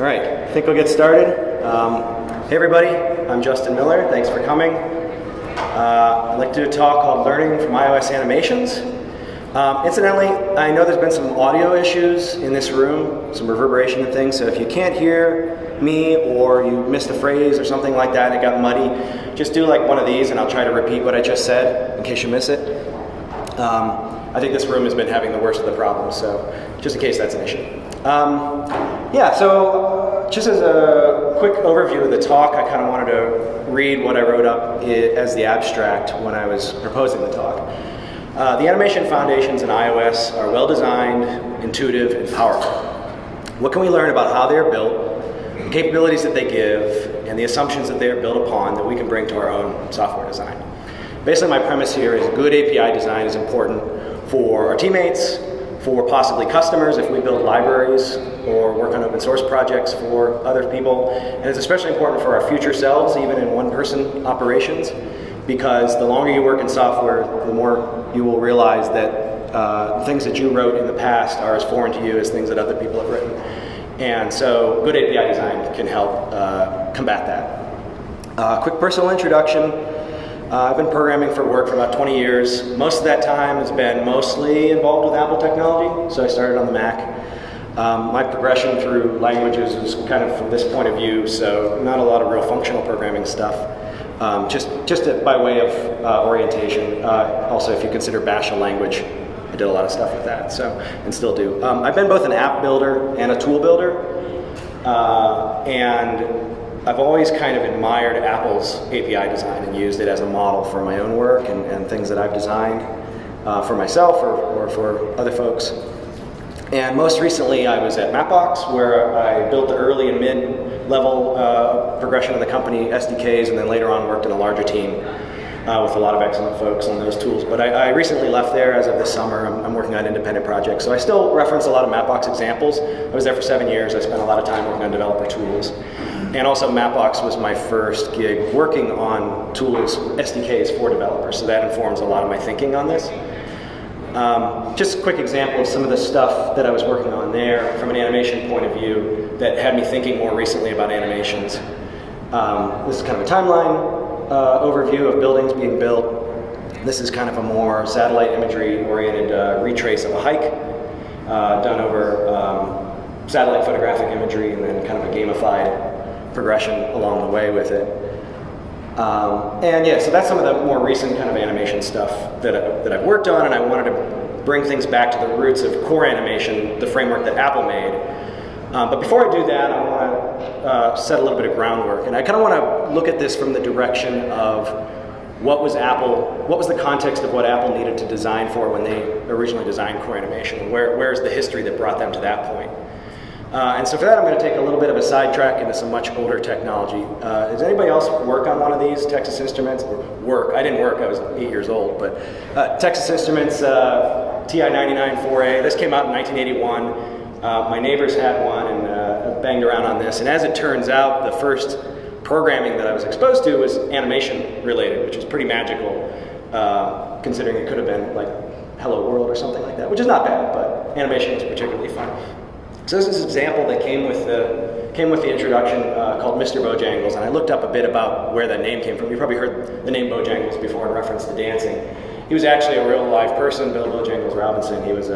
right, I think we'll get started. Hey everybody, I'm Justin Miller. Thanks for coming. I'd like to do a talk called Learning from iOS Animations. Incidentally, I know there's been some audio issues in this room, some reverberation and things, so if you can't hear me or you missed a phrase or something like that and it got muddy, just do like one of these and I'll try to repeat what I just said in case you miss it. I think this room has been having the worst of the problems, so just in case that's an issue. So just as a quick overview of the talk, I kind of wanted to read what I wrote up as the abstract when I was proposing the talk. The animation foundations in iOS are well-designed, intuitive, and powerful. What can we learn about how they are built, the capabilities that they give, and the assumptions that they are built upon that we can bring to our own software design? Basically, my premise here is good API design is important for our teammates, for possibly customers if we build libraries or work on open source projects for other people, and it's especially important for our future selves, even in one-person operations, because the longer you work in software, the more you will realize that things that you wrote in the past are as foreign to you as things that other people have written. And so good API design can help combat that. Quick personal introduction. I've been programming for work for about 20 years. Most of that time has been mostly involved with Apple technology, so I started on the Mac. My progression through languages is kind of from this point of view, so not a lot of real functional programming stuff. Just by way of orientation. Also, if you consider Bash a language, I did a lot of stuff with that, so, and still do. I've been both an app builder and a tool builder, and I've always kind of admired Apple's API design and used it as a model for my own work and things that I've designed for myself or for other folks. And most recently, I was at Mapbox, where I built the early and mid-level progression of the company, SDKs, and then later on worked in a larger team with a lot of excellent folks on those tools. But I recently left there as of this summer. I'm working on independent projects. So I still reference a lot of Mapbox examples. I was there for 7 years. I spent a lot of time working on developer tools. And also Mapbox was my first gig working on tools, SDKs for developers. So that informs a lot of my thinking on this. Just a quick example of some of the stuff that I was working on there from an animation point of view that had me thinking more recently about animations. This is kind of a timeline overview of buildings being built. This is kind of a more satellite imagery oriented retrace of a hike done over satellite photographic imagery and then kind of a gamified progression along the way with it. So that's some of the more recent kind of animation stuff that I've worked on, and I wanted to bring things back to the roots of core animation, the framework that Apple made. But before I do that, I want to set a little bit of groundwork, and I kind of want to look at this from the direction of what was the context of what Apple needed to design for when they originally designed core animation, and where's the history that brought them to that point. And so for that, I'm going to take a little bit of a sidetrack into some much older technology. Does anybody else work on one of these Texas Instruments? I didn't work, I was 8 years old, but Texas Instruments TI-99-4A. This came out in 1981. My neighbors had one and banged around on this. And as it turns out, the first programming that I was exposed to was animation related, which is pretty magical, considering it could have been like Hello World or something like that, which is not bad, but animation was particularly fun. So this is an example that came with the introduction called Mr. Bojangles, and I looked up a bit about where that name came from. You probably heard the name Bojangles before in reference to dancing. He was actually a real live person, Bill Bojangles Robinson. He was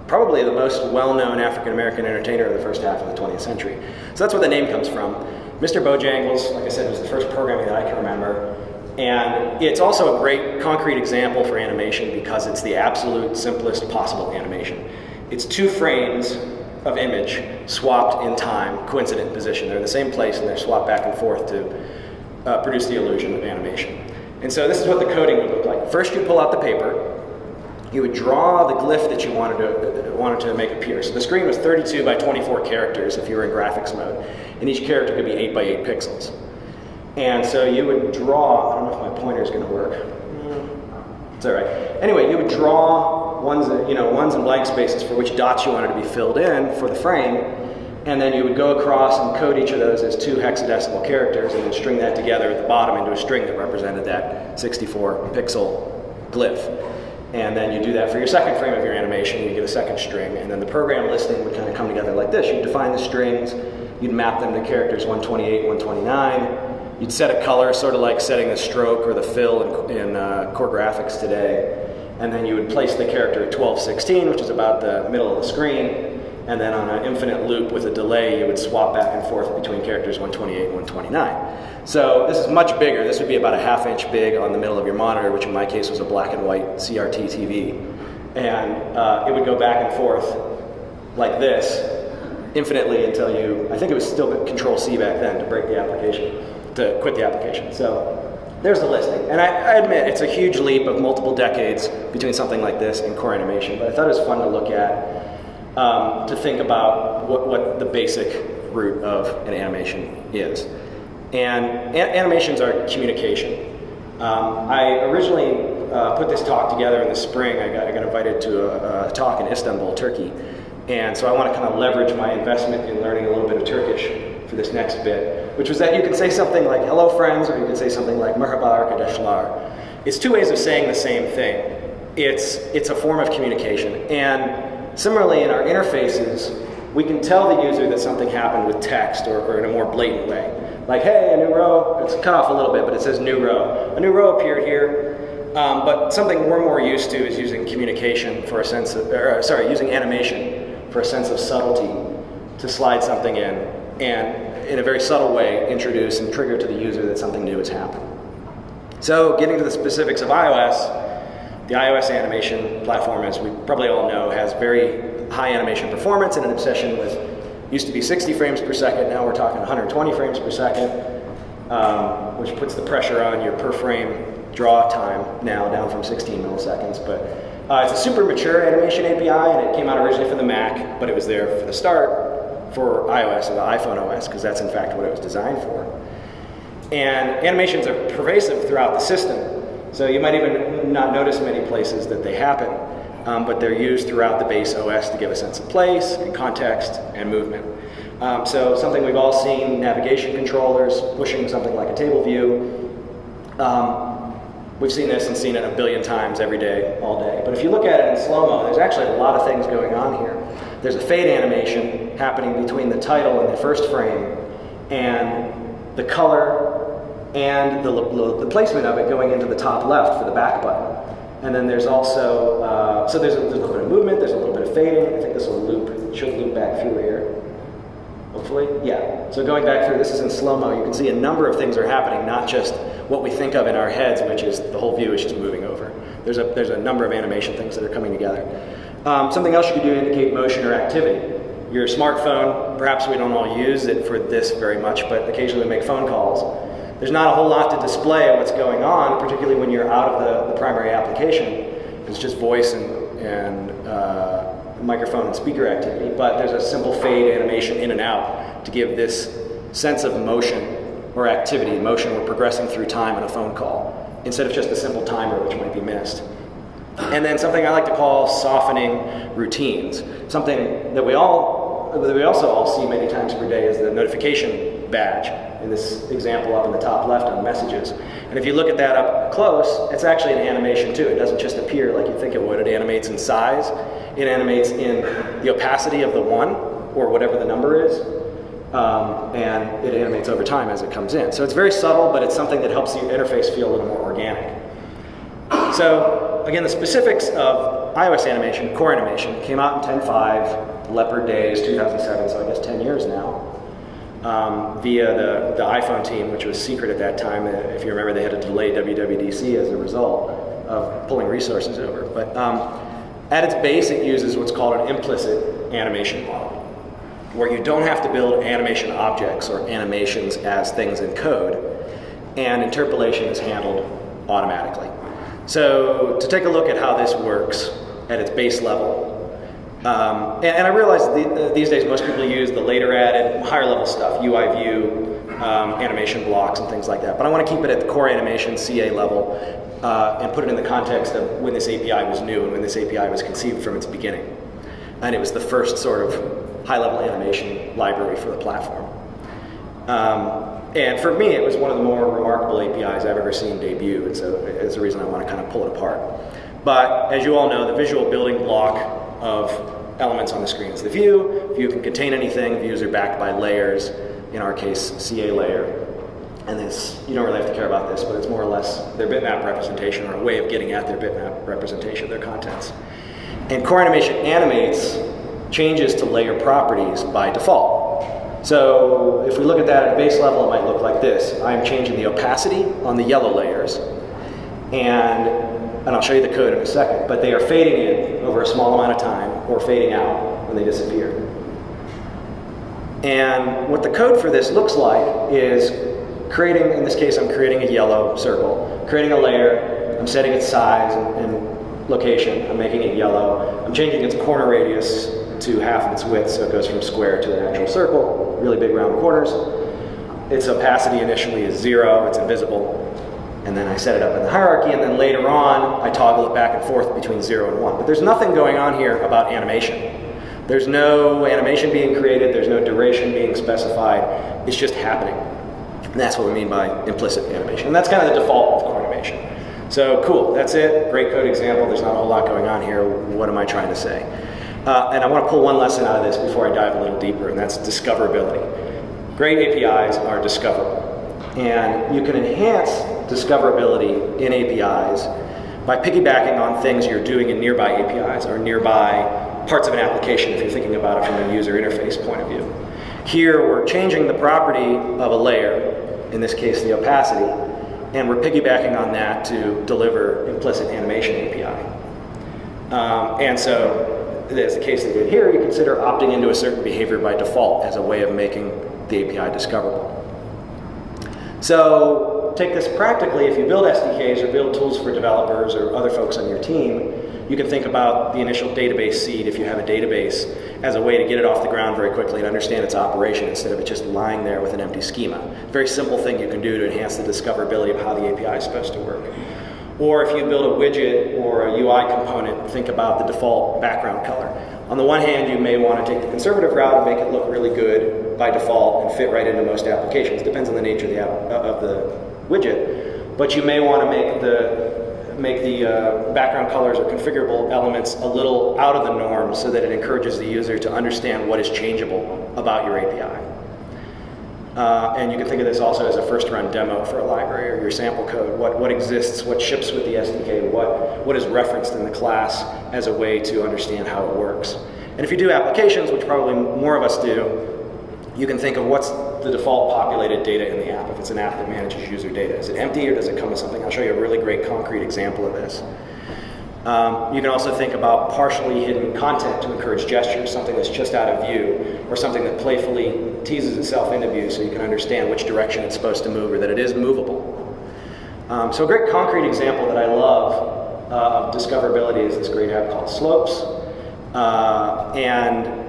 probably the most well-known African-American entertainer of the first half of the 20th century. So that's where the name comes from. Mr. Bojangles, like I said, was the first programming that I can remember. And it's also a great concrete example for animation because it's the absolute simplest possible animation. It's 2 frames of image swapped in time, coincident position. They're in the same place and they're swapped back and forth to produce the illusion of animation. And so this is what the coding would look like. First you pull out the paper, you would draw the glyph that you wanted to make appear. So the screen was 32 by 24 characters if you were in graphics mode, and each character could be 8 by 8 pixels. And so you would draw, I don't know if my pointer's gonna work. It's all right. Anyway, you would draw ones and blank spaces for which dots you wanted to be filled in for the frame, and then you would go across and code each of those as 2 hexadecimal characters and then string that together at the bottom into a string that represented that 64 pixel glyph. And then you do that for your second frame of your animation, you get a second string, and then the program listing would kind of come together like this. You'd define the strings, you'd map them to characters 128, 129, you'd set a color, sort of like setting the stroke or the fill in core graphics today, and then you would place the character at 1216, which is about the middle of the screen, and then on an infinite loop with a delay, you would swap back and forth between characters 128 and 129. So this is much bigger. This would be about a ½ inch big on the middle of your monitor, which in my case was a black and white CRT TV. And it would go back and forth like this infinitely until you, I think it was still Control-C back then to break the application, to quit the application. So there's the listing. And I admit, it's a huge leap of multiple decades between something like this and core animation, but I thought it was fun to look at, to think about what the basic root of an animation is. And animations are communication. I originally put this talk together in the spring. I got invited to a talk in Istanbul, Turkey. And so I want to kind of leverage my investment in learning a little bit of Turkish for this next bit, which was that you can say something like hello friends, or you can say something like merhaba arkadaşlar. It's two ways of saying the same thing. It's a form of communication. And similarly, in our interfaces, we can tell the user that something happened with text or in a more blatant way. Like, hey, a new row, it's cut off a little bit, but it says new row. A new row appeared here, but something we're more used to is using communication for a sense of, using animation for a sense of subtlety to slide something in, and in a very subtle way, introduce and trigger to the user that something new has happened. So getting to the specifics of iOS, the iOS animation platform, as we probably all know, has very high animation performance and an obsession with, used to be 60 frames per second, now we're talking 120 frames per second, which puts the pressure on your per frame draw time now down from 16 milliseconds. But it's a super mature animation API, and it came out originally for the Mac, but it was there for the start for iOS or the iPhone OS, because that's in fact what it was designed for. And animations are pervasive throughout the system. So you might even not notice many places that they happen, but they're used throughout the base OS to give a sense of place and context and movement. So something we've all seen, navigation controllers, pushing something like a table view. We've seen this and seen it a billion times every day, all day. But if you look at it in slow-mo, there's actually a lot of things going on here. There's a fade animation happening between the title and the first frame, and the color and the placement of it going into the top left for the back button. And then there's also, so there's a little bit of movement, there's a little bit of fading. I think this will loop, should loop back through here. Hopefully, yeah. So going back through, this is in slow-mo, you can see a number of things are happening, not just what we think of in our heads, which is the whole view is just moving over. There's a number of animation things that are coming together. Something else you can do to indicate motion or activity. Your smartphone, perhaps we don't all use it for this very much, but occasionally we make phone calls. There's not a whole lot to display of what's going on, particularly when you're out of the primary application. It's just voice and microphone and speaker activity, but there's a simple fade animation in and out to give this sense of motion or activity. Motion, we're progressing through time in a phone call, instead of just a simple timer which might be missed. And then something I like to call softening routines. Something that we also all see many times per day is the notification badge, in this example up in the top left on messages. And if you look at that up close, it's actually an animation too. It doesn't just appear like you think it would. It animates in size. It animates in the opacity of the one, or whatever the number is. And it animates over time as it comes in. So it's very subtle, but it's something that helps the interface feel a little more organic. So again, the specifics of iOS animation, core animation, came out in 10.5, Leopard days, 2007, so I guess 10 years now, via the iPhone team, which was secret at that time. If you remember, they had to delay WWDC as a result of pulling resources over. But at its base, it uses what's called an implicit animation model, where you don't have to build animation objects or animations as things in code, and interpolation is handled automatically. So to take a look at how this works at its base level, and I realize these days most people use the later added, higher level stuff, UI view, animation blocks and things like that, but I want to keep it at the core animation CA level and put it in the context of when this API was new and when this API was conceived from its beginning. And it was the first sort of high-level animation library for the platform. And for me, it was one of the more remarkable APIs I've ever seen debut, and so it's the reason I want to kind of pull it apart. But as you all know, the visual building block of elements on the screen is the view. View can contain anything. Views are backed by layers, in our case, CA layer. And this, you don't really have to care about this, but it's more or less their bitmap representation, or a way of getting at their bitmap representation of their contents. And core animation animates changes to layer properties by default. So if we look at that at a base level, it might look like this. I'm changing the opacity on the yellow layers, and I'll show you the code in a second, but they are fading in over a small amount of time, or fading out when they disappear. And what the code for this looks like is creating, in this case I'm creating a yellow circle, creating a layer, I'm setting its size and location, I'm making it yellow, I'm changing its corner radius to half of its width, so it goes from square to an actual circle, really big round corners. Its opacity initially is 0, it's invisible, and then I set it up in the hierarchy, and then later on I toggle it back and forth between 0 and 1. But there's nothing going on here about animation. There's no animation being created, there's no duration being specified, it's just happening. And that's what we mean by implicit animation. And that's kind of the default of core animation. So cool, that's it, great code example, there's not a whole lot going on here, what am I trying to say? And I want to pull one lesson out of this before I dive a little deeper, and that's discoverability. Great APIs are discoverable. And you can enhance discoverability in APIs by piggybacking on things you're doing in nearby APIs or nearby parts of an application if you're thinking about it from a user interface point of view. Here we're changing the property of a layer, in this case the opacity, and we're piggybacking on that to deliver implicit animation API. And so, as the case they did here, you consider opting into a certain behavior by default as a way of making the API discoverable. So take this practically, if you build SDKs or build tools for developers or other folks on your team, you can think about the initial database seed, if you have a database, as a way to get it off the ground very quickly and understand its operation instead of it just lying there with an empty schema. Very simple thing you can do to enhance the discoverability of how the API is supposed to work. Or if you build a widget or a UI component, think about the default background color. On the one hand, you may want to take the conservative route and make it look really good by default and fit right into most applications. Depends on the nature of the widget. But you may want to make the background colors or configurable elements a little out of the norm so that it encourages the user to understand what is changeable about your API. And you can think of this also as a first-run demo for a library or your sample code. What exists, what ships with the SDK, what is referenced in the class as a way to understand how it works. And if you do applications, which probably more of us do, you can think of what's the default populated data in the app if it's an app that manages user data. Is it empty or does it come with something? I'll show you a really great concrete example of this. You can also think about partially hidden content to encourage gestures, something that's just out of view, or something that playfully teases itself into view so you can understand which direction it's supposed to move or that it is movable. So a great concrete example that I love of discoverability is this great app called Slopes. And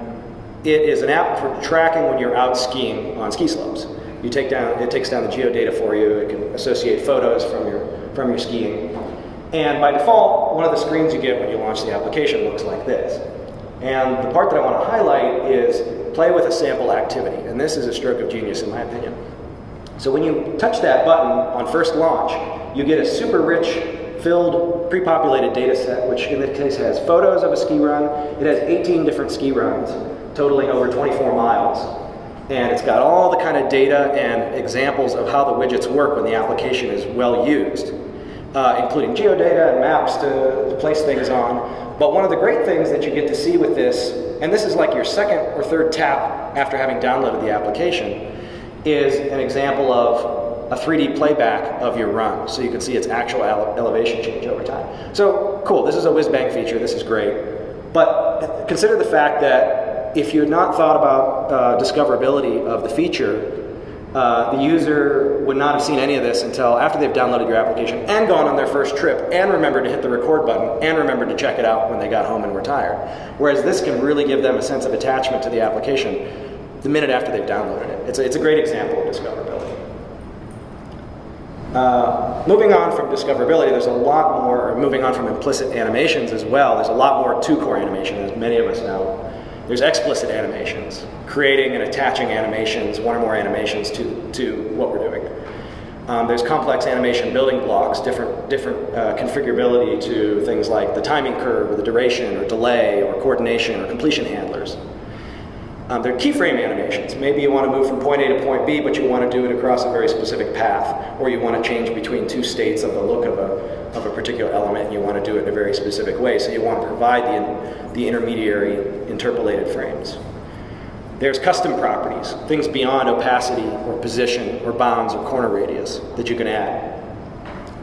it is an app for tracking when you're out skiing on ski slopes. It takes down the geodata for you. It can associate photos from your skiing. And by default, one of the screens you get when you launch the application looks like this. And the part that I want to highlight is play with a sample activity. And this is a stroke of genius in my opinion. So when you touch that button on first launch, you get a super rich, filled, pre-populated data set, which in this case has photos of a ski run. It has 18 different ski runs, totaling over 24 miles. And it's got all the kind of data and examples of how the widgets work when the application is well used. Including geodata and maps to place things on. But one of the great things that you get to see with this, and this is like your second or third tap after having downloaded the application, is an example of a 3D playback of your run. So you can see its actual elevation change over time. So cool, this is a whiz-bang feature, this is great. But consider the fact that if you had not thought about discoverability of the feature, the user would not have seen any of this until after they've downloaded your application and gone on their first trip and remembered to hit the record button and remembered to check it out when they got home and were tired. Whereas this can really give them a sense of attachment to the application the minute after they've downloaded it. It's a great example of discoverability. Moving on from discoverability, there's a lot more, moving on from implicit animations as well, there's a lot more to core animation, as many of us know. There's explicit animations, creating and attaching animations, one or more animations to what we're doing. There's complex animation building blocks, different configurability to things like the timing curve, or the duration, or delay, or coordination, or completion handlers. There are keyframe animations. Maybe you want to move from point A to point B, but you want to do it across a very specific path, or you want to change between two states of the look of a particular element, and you want to do it in a very specific way. So you want to provide the intermediary interpolated frames. There's custom properties, things beyond opacity, or position, or bounds, or corner radius that you can add.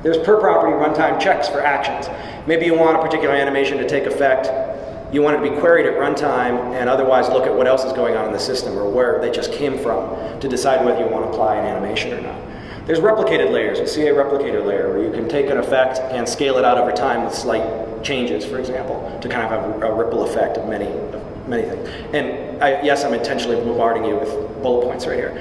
There's per property runtime checks for actions. Maybe you want a particular animation to take effect. You want it to be queried at runtime and otherwise look at what else is going on in the system or where they just came from to decide whether you want to apply an animation or not. There's replicated layers, a CA replicator layer, where you can take an effect and scale it out over time with slight changes, for example, to kind of have a ripple effect of many things. And yes, I'm intentionally bombarding you with bullet points right here.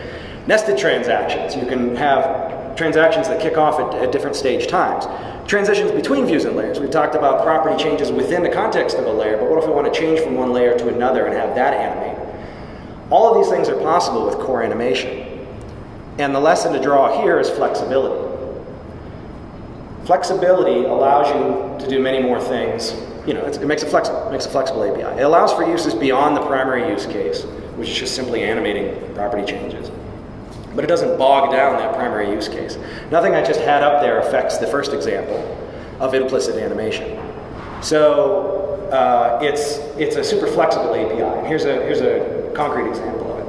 Nested transactions. You can have transactions that kick off at different stage times. Transitions between views and layers. We've talked about property changes within the context of a layer, but what if we want to change from one layer to another and have that animate? All of these things are possible with core animation. And the lesson to draw here is flexibility. Flexibility allows you to do many more things. It makes it flexible. It makes a flexible API. It allows for uses beyond the primary use case, which is just simply animating property changes. But it doesn't bog down that primary use case. Nothing I just had up there affects the first example of implicit animation. So it's a super flexible API. And here's a concrete example of it,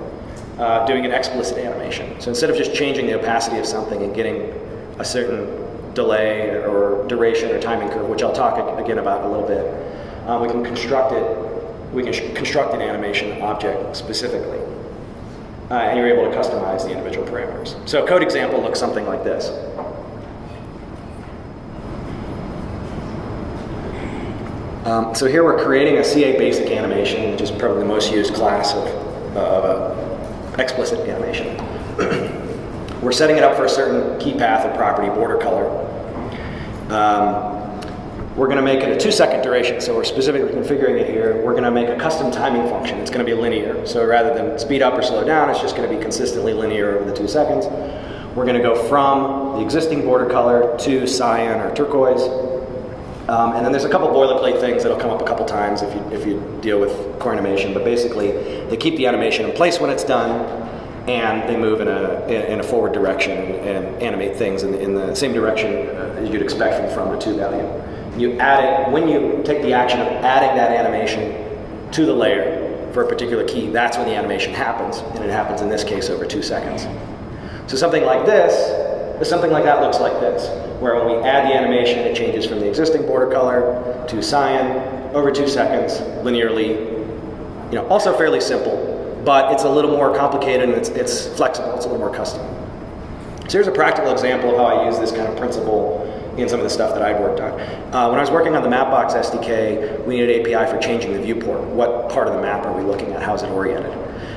doing an explicit animation. So instead of just changing the opacity of something and getting a certain delay or duration or timing curve, which I'll talk again about in a little bit, we can construct an animation object specifically. And you're able to customize the individual parameters. So a code example looks something like this. So here we're creating a CA basic animation, which is probably the most used class of explicit animation. We're setting it up for a certain key path or property, border color. We're going to make it a 2-second duration, so we're specifically configuring it here. We're going to make a custom timing function. It's going to be linear. So rather than speed up or slow down, it's just going to be consistently linear over the 2 seconds. We're going to go from the existing border color to cyan or turquoise. And then there's a couple boilerplate things that'll come up a couple times if you deal with core animation. But basically, they keep the animation in place when it's done, and they move in a forward direction and animate things in the same direction as you'd expect from the to value. You add it, when you take the action of adding that animation to the layer for a particular key, that's when the animation happens, and it happens in this case over 2 seconds. So something like that looks like this, where when we add the animation, it changes from the existing border color to cyan over 2 seconds linearly. Also fairly simple, but it's a little more complicated and it's flexible, it's a little more custom. So here's a practical example of how I use this kind of principle in some of the stuff that I've worked on. When I was working on the Mapbox SDK, we needed an API for changing the viewport. What part of the map are we looking at? How's it oriented?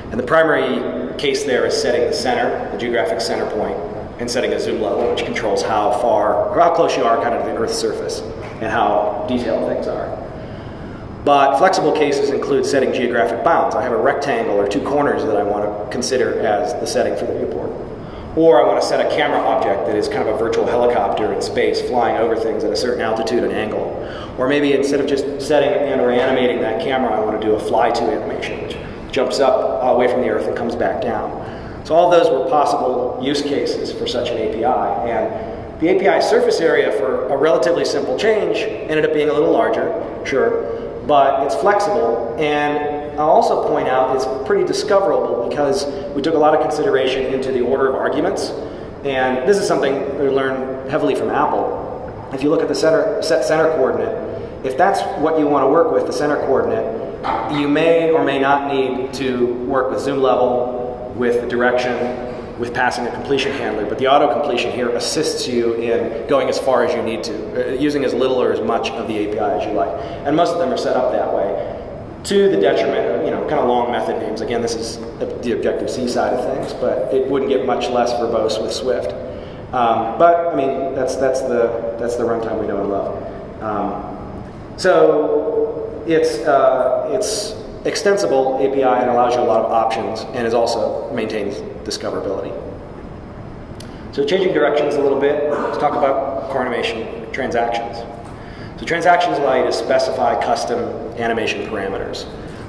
And the primary case there is setting the center, the geographic center point, and setting a zoom level, which controls how far or how close you are kind of to the Earth's surface and how detailed things are. But flexible cases include setting geographic bounds. I have a rectangle or 2 corners that I want to consider as the setting for the viewport. Or I want to set a camera object that is kind of a virtual helicopter in space flying over things at a certain altitude and angle. Or maybe instead of just setting and or animating that camera, I want to do a fly-to animation, which jumps up away from the Earth and comes back down. So all those were possible use cases for such an API. And the API surface area for a relatively simple change ended up being a little larger, sure, but it's flexible. And I'll also point out it's pretty discoverable because we took a lot of consideration into the order of arguments. And this is something we learned heavily from Apple. If you look at the set center coordinate, if that's what you want to work with, the center coordinate, you may or may not need to work with zoom level, with the direction, with passing a completion handler. But the auto completion here assists you in going as far as you need to, using as little or as much of the API as you like. And most of them are set up that way, to the detriment of, kind of long method names. Again, this is the Objective-C side of things, but it wouldn't get much less verbose with Swift. But I mean, that's the runtime we know and love. So it's extensible API and allows you a lot of options, and it also maintains discoverability. So changing directions a little bit, let's talk about core animation transactions. So transactions allow you to specify custom animation parameters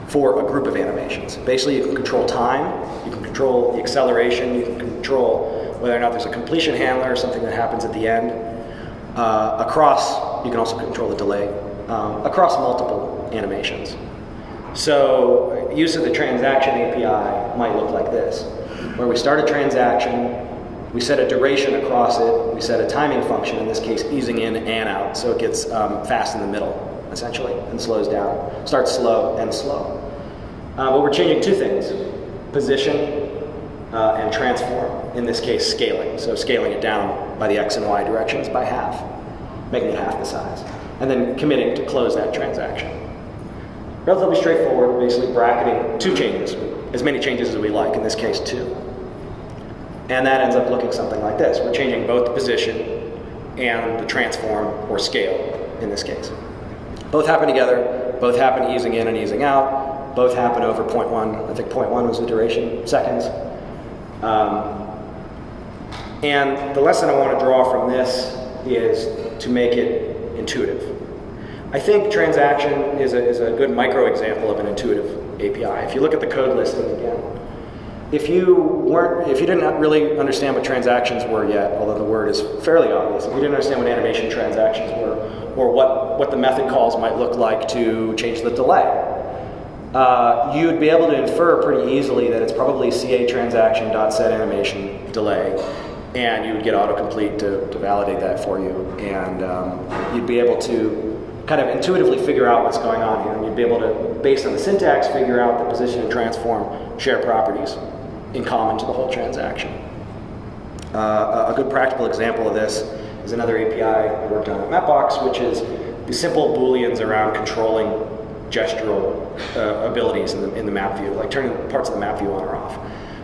for a group of animations. Basically, you can control time, you can control the acceleration, you can control whether or not there's a completion handler or something that happens at the end. You can also control the delay across multiple animations. So use of the transaction API might look like this, where we start a transaction, we set a duration across it, we set a timing function, in this case easing in and out, so it gets fast in the middle, essentially, and slows down. Starts slow, ends slow. But we're changing two things, position and transform, in this case scaling. So scaling it down by the X and Y directions by half, making it half the size. And then committing to close that transaction. Relatively straightforward, basically bracketing two changes, as many changes as we like, in this case 2. And that ends up looking something like this. We're changing both the position and the transform or scale in this case. Both happen together, both happen easing in and easing out, both happen over 0.1, I think 0.1 was the duration, seconds. And the lesson I want to draw from this is to make it intuitive. I think transaction is a good micro example of an intuitive API. If you look at the code listing again, if you didn't really understand what transactions were yet, although the word is fairly obvious, if you didn't understand what animation transactions were, or what the method calls might look like to change the delay, you'd be able to infer pretty easily that it's probably CA transaction.setAnimation delay, and you would get autocomplete to validate that for you, and you'd be able to kind of intuitively figure out what's going on here, and you'd be able to, based on the syntax, figure out the position and transform share properties in common to the whole transaction. A good practical example of this is another API I worked on at Mapbox, which is the simple booleans around controlling gestural abilities in the map view, like turning parts of the map view on or off.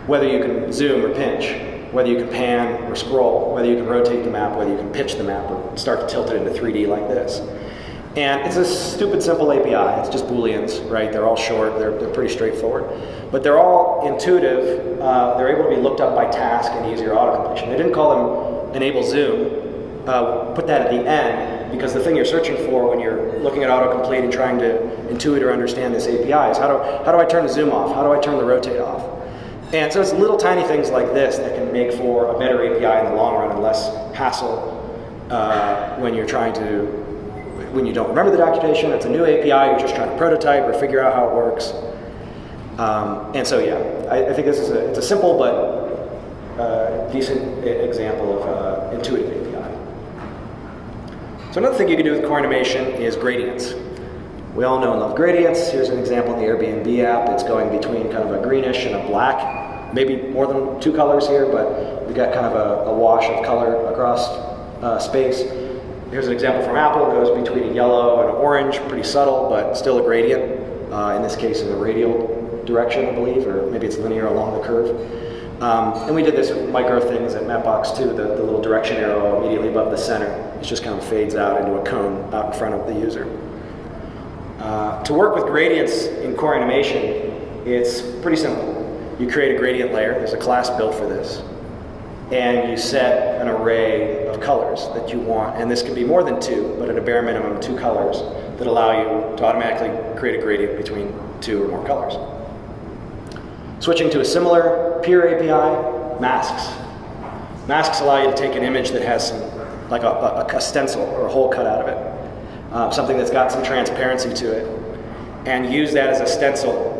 Whether you can zoom or pinch, whether you can pan or scroll, whether you can rotate the map, whether you can pitch the map or start to tilt it into 3D like this. And it's a stupid simple API. It's just booleans, right? They're all short. They're pretty straightforward. But they're all intuitive. They're able to be looked up by task and easier auto-completion. They didn't call them enable zoom. Put that at the end, because the thing you're searching for when you're looking at autocomplete and trying to intuit or understand this API is how do I turn the zoom off? How do I turn the rotate off? And so it's little tiny things like this that can make for a better API in the long run and less hassle when you don't remember the documentation. It's a new API, you're just trying to prototype or figure out how it works. And so yeah, I think this is it's a simple but decent example of intuitive API. So another thing you can do with core animation is gradients. We all know and love gradients. Here's an example in the Airbnb app. It's going between kind of a greenish and a black, maybe more than 2 colors here, but we've got kind of a wash of color across space. Here's an example from Apple. It goes between a yellow and an orange, pretty subtle, but still a gradient. In this case, in a radial direction, I believe, or maybe it's linear along the curve. And we did this with micro things at Mapbox too. The little direction arrow immediately above the center, it just kind of fades out into a cone out in front of the user. To work with gradients in core animation, it's pretty simple. You create a gradient layer. There's a class built for this. And you set an array of colors that you want. And this can be more than 2, but at a bare minimum 2 colors that allow you to automatically create a gradient between 2 or more colors. Switching to a similar peer API, masks. Masks allow you to take an image that has some, like a stencil or a hole cut out of it, something that's got some transparency to it, and use that as a stencil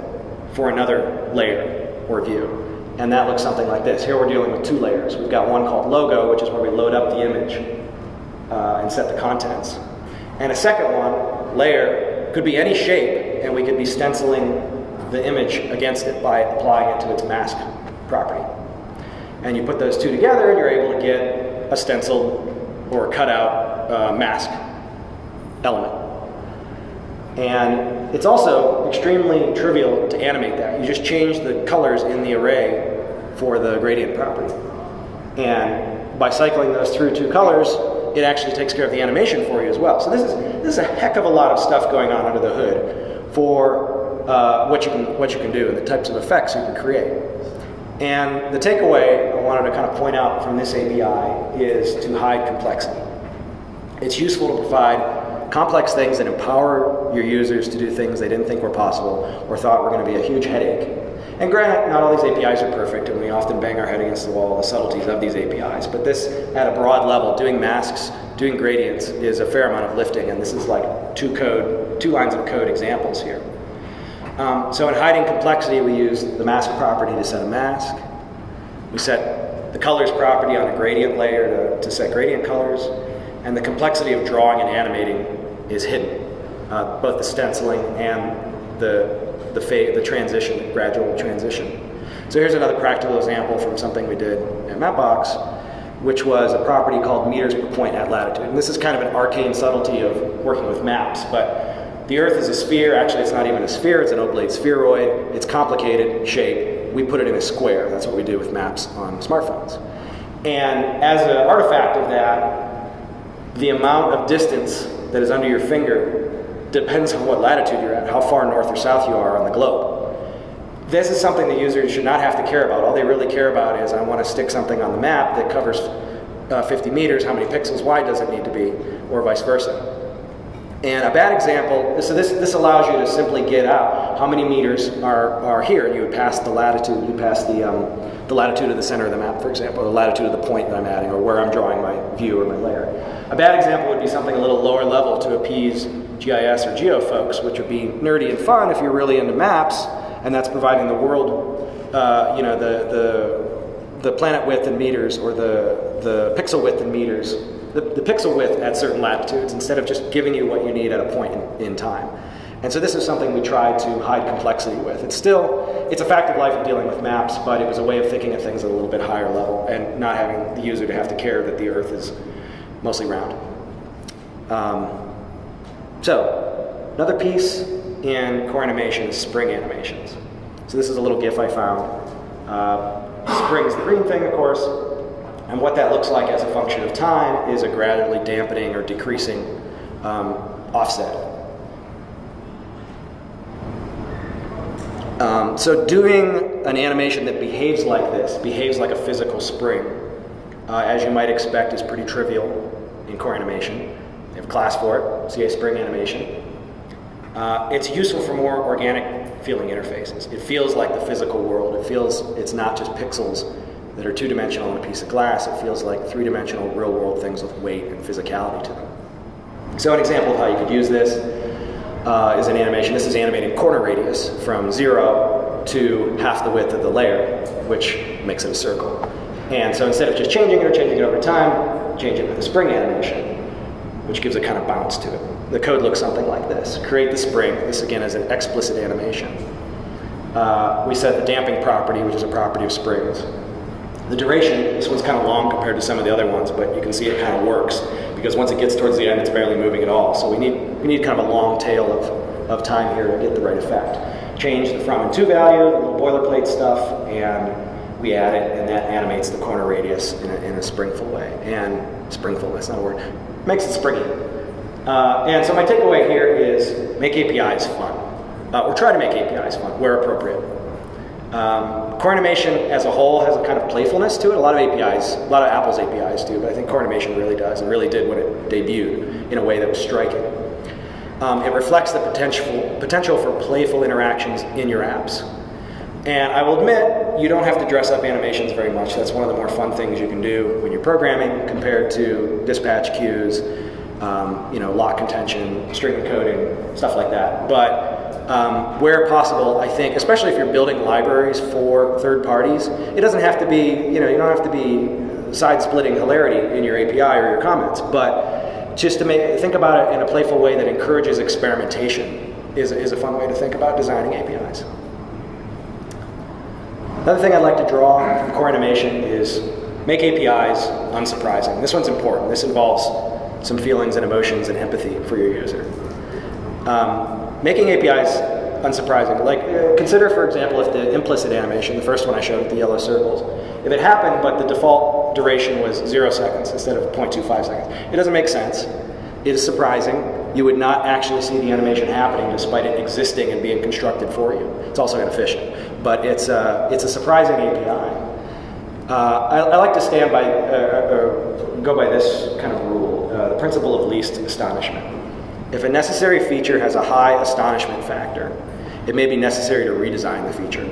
for another layer or view. And that looks something like this. Here we're dealing with 2 layers. We've got one called logo, which is where we load up the image and set the contents. And a second one, layer, could be any shape, and we could be stenciling the image against it by applying it to its mask property. And you put those 2 together, and you're able to get a stencil or a cutout mask element. And it's also extremely trivial to animate that. You just change the colors in the array for the gradient property. And by cycling those through 2 colors, it actually takes care of the animation for you as well. So this is a heck of a lot of stuff going on under the hood for what you can do and the types of effects you can create. And the takeaway I wanted to kind of point out from this API is to hide complexity. It's useful to provide complex things that empower your users to do things they didn't think were possible or thought were going to be a huge headache. And granted, not all these APIs are perfect, and we often bang our head against the wall, the subtleties of these APIs. But this, at a broad level, doing masks, doing gradients is a fair amount of lifting, and this is like two lines of code examples here. So in hiding complexity, we use the mask property to set a mask. We set the colors property on a gradient layer to set gradient colors. And the complexity of drawing and animating is hidden, both the stenciling and the transition, the gradual transition. So here's another practical example from something we did at Mapbox, which was a property called meters per point at latitude. And this is kind of an arcane subtlety of working with maps, but the Earth is a sphere. Actually, it's not even a sphere, it's an oblate spheroid. It's complicated shape. We put it in a square. That's what we do with maps on smartphones. And as an artifact of that, the amount of distance that is under your finger depends on what latitude you're at, how far north or south you are on the globe. This is something the user should not have to care about. All they really care about is, I want to stick something on the map that covers 50 meters, how many pixels wide does it need to be, or vice versa. And a bad example, so this allows you to simply get out how many meters are here. You would pass the latitude, you pass the latitude of the center of the map, for example, or the latitude of the point that I'm adding, or where I'm drawing my view or my layer. A bad example would be something a little lower level to appease GIS or geo folks, which would be nerdy and fun if you're really into maps, and that's providing the world, the planet width in meters, or the pixel width in meters, the pixel width at certain latitudes, instead of just giving you what you need at a point in time. And so this is something we tried to hide complexity with. It's a fact of life of dealing with maps, but it was a way of thinking of things at a little bit higher level and not having the user to have to care that the Earth is mostly round. So another piece in core animation is spring animations. So this is a little GIF I found. Spring's the green thing, of course, and what that looks like as a function of time is a gradually dampening or decreasing offset. So doing an animation that behaves like this, behaves like a physical spring, as you might expect, is pretty trivial in core animation. We have a class for it, CA Spring Animation. It's useful for more organic feeling interfaces. It feels like the physical world. It's not just pixels that are two-dimensional on a piece of glass. It feels like three-dimensional real-world things with weight and physicality to them. So an example of how you could use this is an animation. This is animating corner radius from 0 to half the width of the layer, which makes it a circle. And so instead of just changing it or changing it over time, change it with a spring animation, which gives a kind of bounce to it. The code looks something like this. Create the spring. This, again, is an explicit animation. We set the damping property, which is a property of springs. The duration, this one's kind of long compared to some of the other ones, but you can see it kind of works, because once it gets towards the end, it's barely moving at all. So we need kind of a long tail of time here to get the right effect. Change the from and to value, the little boilerplate stuff, and we add it, and that animates the corner radius in a springful way. And springful, that's not a word. Makes it springy. And so my takeaway here is make APIs fun. Or try to make APIs fun where appropriate. Core animation as a whole has a kind of playfulness to it. A lot of Apple's APIs do, but I think core animation really does, and really did when it debuted in a way that was striking. It reflects the potential for playful interactions in your apps. And I will admit, you don't have to dress up animations very much. That's one of the more fun things you can do when you're programming compared to dispatch queues, lock contention, string encoding, stuff like that. But where possible, I think, especially if you're building libraries for third parties, it doesn't have to be, you don't have to be side-splitting hilarity in your API or your comments, but just to think about it in a playful way that encourages experimentation is a fun way to think about designing APIs. Another thing I'd like to draw from core animation is make APIs unsurprising. This one's important. This involves some feelings and emotions and empathy for your user. Making APIs unsurprising, consider, for example, if the implicit animation, the first one I showed with the yellow circles, if it happened but the default duration was 0 seconds instead of 0.25 seconds, it doesn't make sense. It is surprising. you would not actually see the animation happening despite it existing and being constructed for you. It's also inefficient, but it's a surprising API. I like to stand by, go by this kind of rule, the principle of least astonishment. If a necessary feature has a high astonishment factor, it may be necessary to redesign the feature.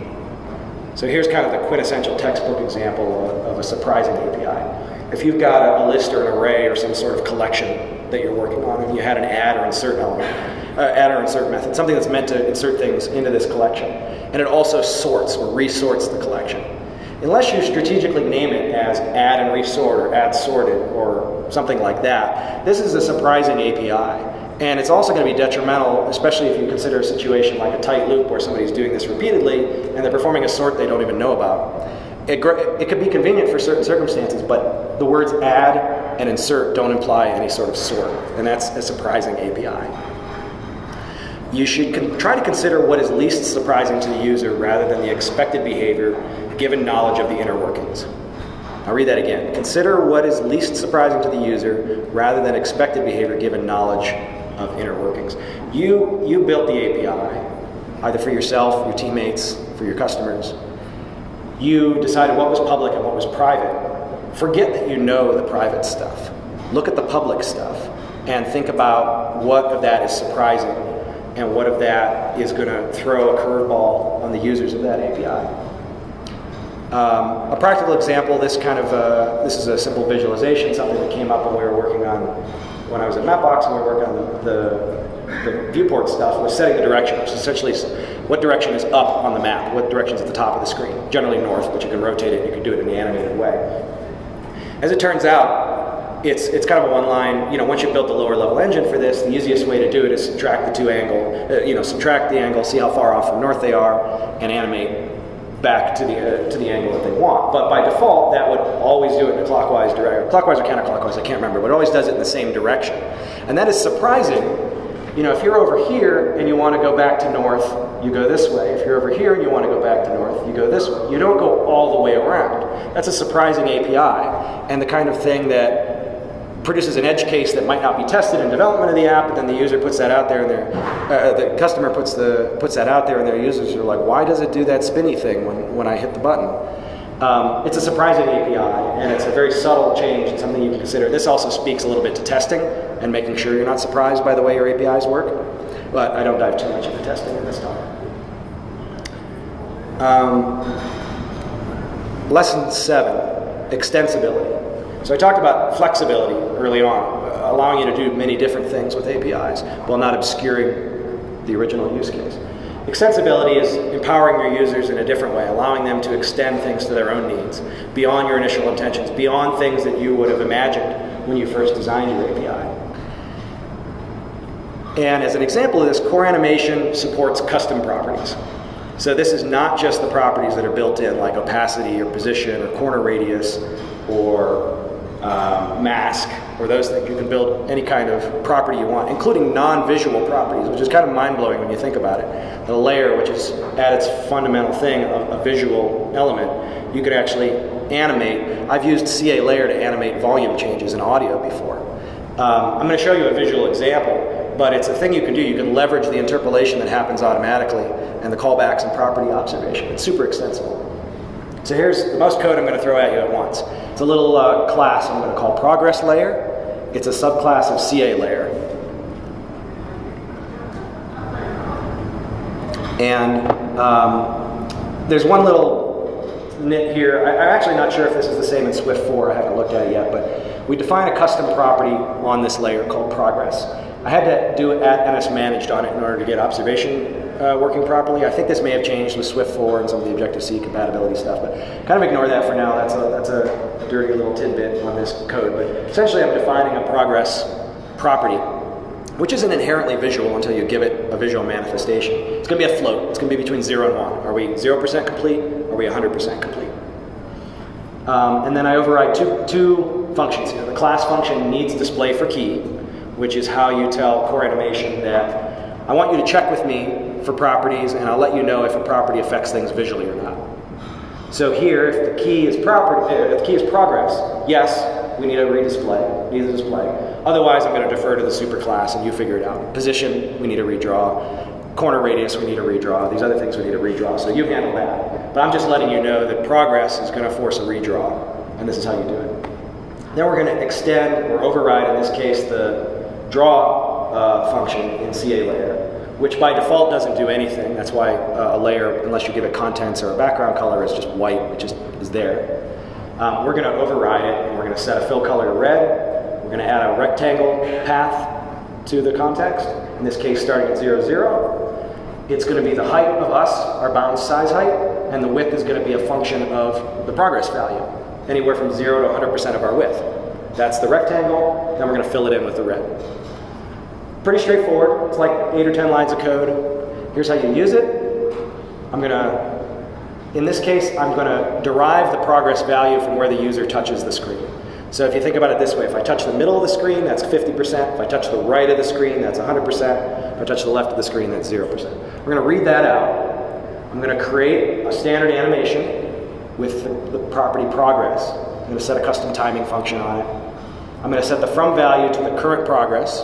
So here's kind of the quintessential textbook example of a surprising API. If you've got a list or an array or some sort of collection that you're working on, and you had an add or insert element, add or insert method, something that's meant to insert things into this collection, and it also sorts or resorts the collection. Unless you strategically name it as add and resort or add sorted or something like that, this is a surprising API. And it's also going to be detrimental, especially if you consider a situation like a tight loop where somebody's doing this repeatedly and they're performing a sort they don't even know about. It could be convenient for certain circumstances, but the words add and insert don't imply any sort of sort, and that's a surprising API. You should try to consider what is least surprising to the user rather than the expected behavior given knowledge of the inner workings. I'll read that again. Consider what is least surprising to the user rather than expected behavior given knowledge of inner workings. You built the API, either for yourself, your teammates, for your customers. You decided what was public and what was private. Forget that you know the private stuff. Look at the public stuff and think about what of that is surprising and what of that is going to throw a curveball on the users of that API. A practical example, this is a simple visualization, something that came up when we were working on, when I was at Mapbox and we were working on the viewport stuff, was setting the direction, which is essentially what direction is up on the map, what direction is at the top of the screen. Generally north, but you can rotate it, you can do it in the animated way. As it turns out, it's kind of a one-line, once you've built the lower level engine for this, the easiest way to do it is subtract the two angle, subtract the angle, see how far off from north they are, and animate back to the angle that they want. But by default, that would always do it in a clockwise direction. Clockwise or counterclockwise, I can't remember, but it always does it in the same direction. And that is surprising. If you're over here and you want to go back to north, you go this way. If you're over here and you want to go back to north, you go this way. You don't go all the way around. That's a surprising API, and the kind of thing that produces an edge case that might not be tested in development of the app, but then the user puts that out there, and the customer puts that out there, and their users are like, "Why does it do that spinny thing when I hit the button?" It's a surprising API, and it's a very subtle change and something you can consider. This also speaks a little bit to testing and making sure you're not surprised by the way your APIs work, but I don't dive too much into testing in this talk. Lesson 7, extensibility. So I talked about flexibility early on, allowing you to do many different things with APIs while not obscuring the original use case. Extensibility is empowering your users in a different way, allowing them to extend things to their own needs, beyond your initial intentions, beyond things that you would have imagined when you first designed your API. And as an example of this, core animation supports custom properties. So this is not just the properties that are built in, like opacity or position or corner radius or mask or those things. You can build any kind of property you want, including non-visual properties, which is kind of mind-blowing when you think about it. The layer, which is at its fundamental thing, a visual element, you could actually animate. I've used CA layer to animate volume changes in audio before. I'm going to show you a visual example, but it's a thing you can do. You can leverage the interpolation that happens automatically and the callbacks and property observation. It's super extensible. So here's the most code I'm going to throw at you at once. It's a little class I'm going to call progress layer. It's a subclass of CA layer. And there's one little nit here. I'm actually not sure if this is the same in Swift 4. I haven't looked at it yet, but we define a custom property on this layer called progress. I had to do @NSManaged on it in order to get observation working properly. I think this may have changed with Swift 4 and some of the Objective-C compatibility stuff, but kind of ignore that for now. That's a dirty little tidbit on this code. But essentially I'm defining a progress property, which isn't inherently visual until you give it a visual manifestation. It's going to be a float. It's going to be between 0 and 1. Are we 0% complete? Are we 100% complete? And then I override two functions here. The class function needs display for key, which is how you tell core animation that I want you to check with me for properties, and I'll let you know if a property affects things visually or not. So here, if the key is progress, yes, we need a redisplay, need a display. Otherwise, I'm going to defer to the superclass and you figure it out. Position, we need to redraw. Corner radius, we need to redraw. These other things we need to redraw, so you handle that. But I'm just letting you know that progress is going to force a redraw, and this is how you do it. Then we're going to extend or override, in this case, the draw function in CA layer, which by default doesn't do anything. That's why a layer, unless you give it contents or a background color, is just white, which is there. We're going to override it, and we're going to set a fill color to red. We're going to add a rectangle path to the context, in this case starting at 0, 0. It's going to be the height of us, our bound size height, and the width is going to be a function of the progress value, anywhere from 0 to 100% of our width. That's the rectangle, then we're going to fill it in with the red. Pretty straightforward. It's like 8 or 10 lines of code. Here's how you use it. In this case, I'm going to derive the progress value from where the user touches the screen. So if you think about it this way, if I touch the middle of the screen, that's 50%. If I touch the right of the screen, that's 100%. If I touch the left of the screen, that's 0%. We're going to read that out. I'm going to create a standard animation with the property progress. I'm going to set a custom timing function on it. I'm going to set the from value to the current progress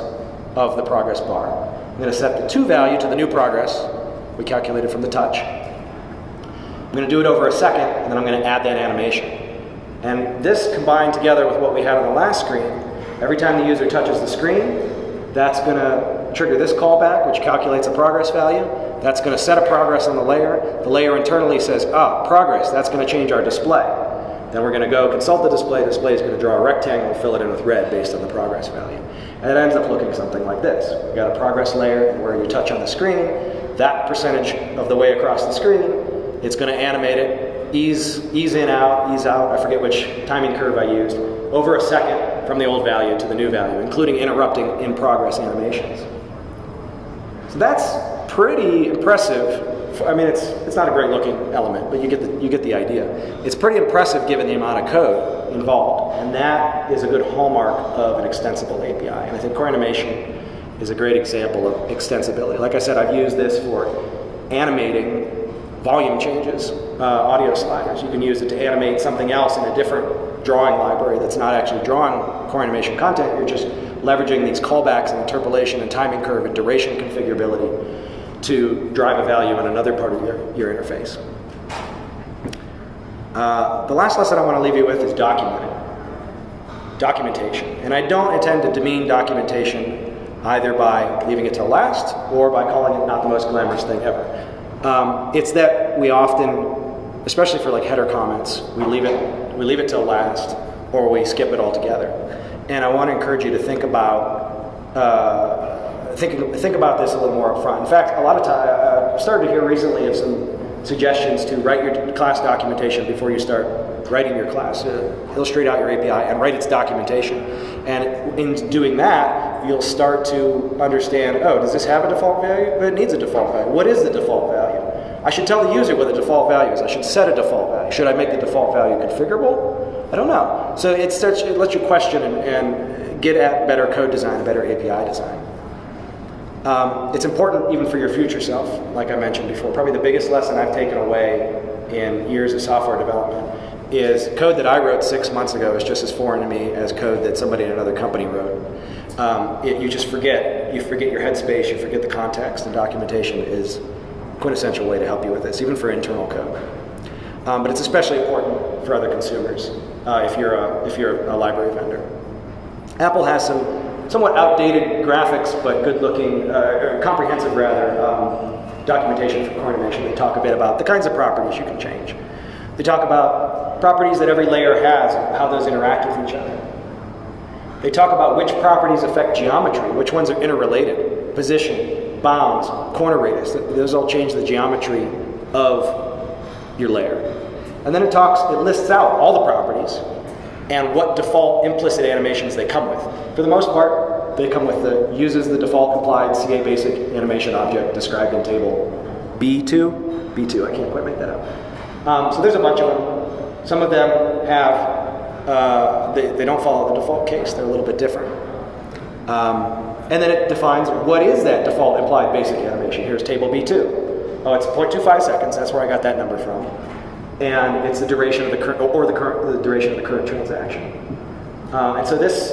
of the progress bar. I'm going to set the to value to the new progress we calculated from the touch. I'm going to do it over a second, and then I'm going to add that animation. And this combined together with what we had on the last screen, every time the user touches the screen, that's going to trigger this callback, which calculates a progress value. That's going to set a progress on the layer. The layer internally says, progress, that's going to change our display. Then we're going to go consult the display. The display is going to draw a rectangle, fill it in with red based on the progress value. And it ends up looking something like this. We've got a progress layer, and where you touch on the screen, that percentage of the way across the screen, it's going to animate it, ease in, out, ease out, I forget which timing curve I used, over a second from the old value to the new value, including interrupting in-progress animations. So that's pretty impressive. I mean, it's not a great looking element, but you get the idea. It's pretty impressive given the amount of code involved, and that is a good hallmark of an extensible API. And I think core animation is a great example of extensibility. Like I said, I've used this for animating volume changes, audio sliders. You can use it to animate something else in a different drawing library that's not actually drawing core animation content. You're just leveraging these callbacks and interpolation and timing curve and duration configurability to drive a value on another part of your interface. The last lesson I want to leave you with is documentation. And I don't intend to demean documentation either by leaving it till last or by calling it not the most glamorous thing ever. It's that we often, especially for like header comments, we leave it till last, or we skip it altogether. And I want to encourage you to think about think about this a little more up front. In fact, a lot of time I've started to hear recently of some suggestions to write your class documentation before you start writing your class. Illustrate out your API and write its documentation. And in doing that, you'll start to understand, does this have a default value? It needs a default value. What is the default value? I should tell the user what the default value is. I should set a default value. Should I make the default value configurable? I don't know. So it lets you question and get at better code design, better API design. It's important even for your future self, like I mentioned before. Probably the biggest lesson I've taken away in years of software development is code that I wrote 6 months ago is just as foreign to me as code that somebody in another company wrote. You just forget. You forget your headspace, you forget the context, and documentation is a quintessential way to help you with this, even for internal code. But it's especially important for other consumers if you're a library vendor. Apple has some somewhat outdated graphics, but good-looking, comprehensive rather, documentation for core animation. They talk a bit about the kinds of properties you can change. They talk about properties that every layer has, how those interact with each other. They talk about which properties affect geometry, which ones are interrelated, position, bounds, corner radius. Those all change the geometry of your layer. And then it lists out all the properties and what default implicit animations they come with. For the most part, they come with uses the default implied CA basic animation object described in table B2. B2, I can't quite make that up. So there's a bunch of them. Some of them have, they don't follow the default case. They're a little bit different. And then it defines what is that default implied basic animation. Here's table B2. Oh, it's 0.25 seconds. That's where I got that number from. And it's the duration of the current, the duration of the current transaction. And so this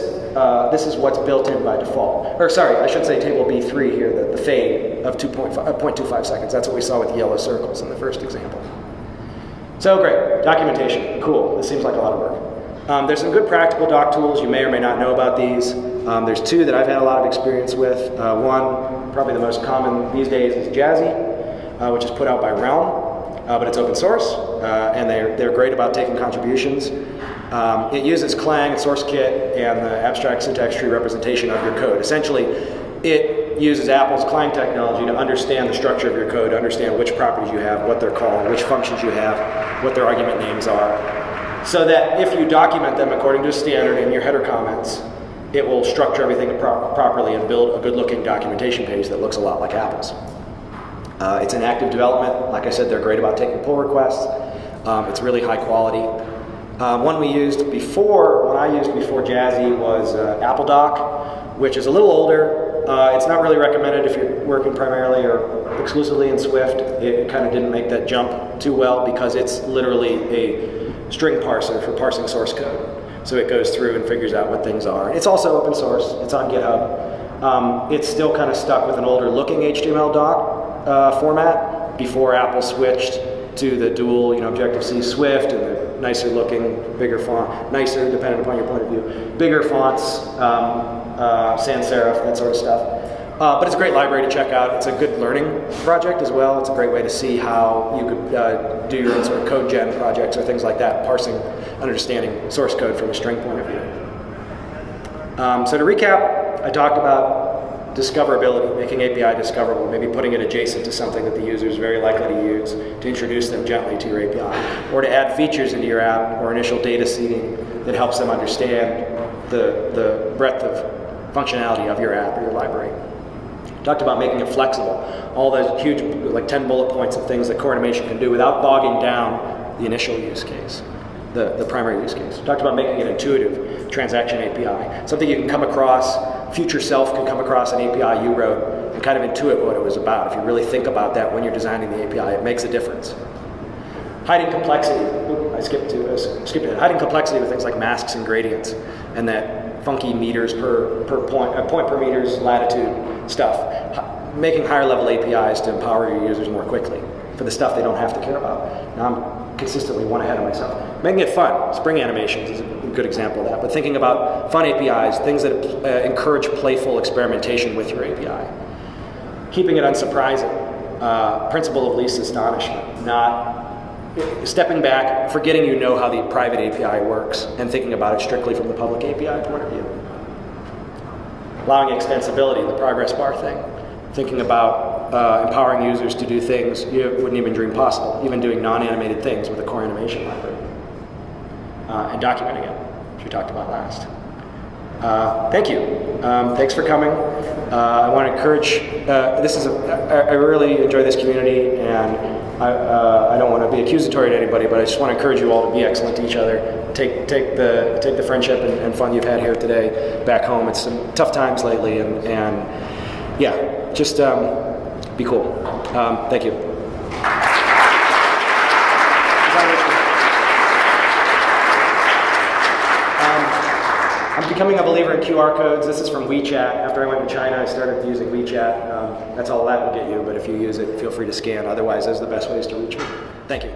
this is what's built in by default. Or sorry, I should say table B3 here, the fade of 0.25 seconds. That's what we saw with yellow circles in the first example. So great, documentation, cool. This seems like a lot of work. There's some good practical doc tools. You may or may not know about these. There's two that I've had a lot of experience with. One, probably the most common these days, is Jazzy, which is put out by Realm, but it's open source, and they're great about taking contributions. It uses Clang and SourceKit and the abstract syntax tree representation of your code. Essentially, it uses Apple's Clang technology to understand the structure of your code, to understand which properties you have, what they're called, which functions you have, what their argument names are, so that if you document them according to a standard in your header comments, it will structure everything properly and build a good-looking documentation page that looks a lot like Apple's. It's in active development. Like I said, they're great about taking pull requests. It's really high quality. One we used before, one I used before Jazzy was AppleDoc, which is a little older. It's not really recommended if you're working primarily or exclusively in Swift. It kind of didn't make that jump too well because it's literally a string parser for parsing source code. So it goes through and figures out what things are. It's also open source. It's on GitHub. It's still kind of stuck with an older looking HTML doc format before Apple switched to the dual, Objective-C Swift and the nicer looking, bigger font, nicer depending upon your point of view, bigger fonts, sans serif, that sort of stuff. But it's a great library to check out. It's a good learning project as well. It's a great way to see how you could do your own sort of code gen projects or things like that, parsing, understanding source code from a string point of view. So to recap, I talked about discoverability, making API discoverable, maybe putting it adjacent to something that the user is very likely to use to introduce them gently to your API, or to add features into your app or initial data seeding that helps them understand the breadth of functionality of your app or your library. Talked about making it flexible, all those huge, like 10 bullet points of things that core animation can do without bogging down the initial use case, the primary use case. Talked about making it intuitive, transaction API, something you can come across, future self can come across an API you wrote and kind of intuit what it was about. If you really think about that when you're designing the API, it makes a difference. Hiding complexity, I skipped it. Hiding complexity with things like masks and gradients and that funky meters per point, point per meters latitude stuff. Making higher level APIs to empower your users more quickly for the stuff they don't have to care about. Now I'm consistently one ahead of myself. Making it fun. Spring animations is a good example of that. But thinking about fun APIs, things that encourage playful experimentation with your API. Keeping it unsurprising. Principle of least astonishment. Not stepping back, forgetting you know how the private API works, and thinking about it strictly from the public API point of view. Allowing extensibility, the progress bar thing. Thinking about empowering users to do things you wouldn't even dream possible, even doing non-animated things with a core animation library. And documenting it, which we talked about last. Thank you. Thanks for coming. I want to encourage, I really enjoy this community, and I don't want to be accusatory to anybody, but I just want to encourage you all to be excellent to each other. Take the friendship and fun you've had here today back home. It's some tough times lately, and yeah, just be cool. Thank you. I'm becoming a believer in QR codes. This is from WeChat. After I went to China, I started using WeChat. That's all that will get you, but if you use it, feel free to scan. Otherwise, those are the best ways to reach me. Thank you.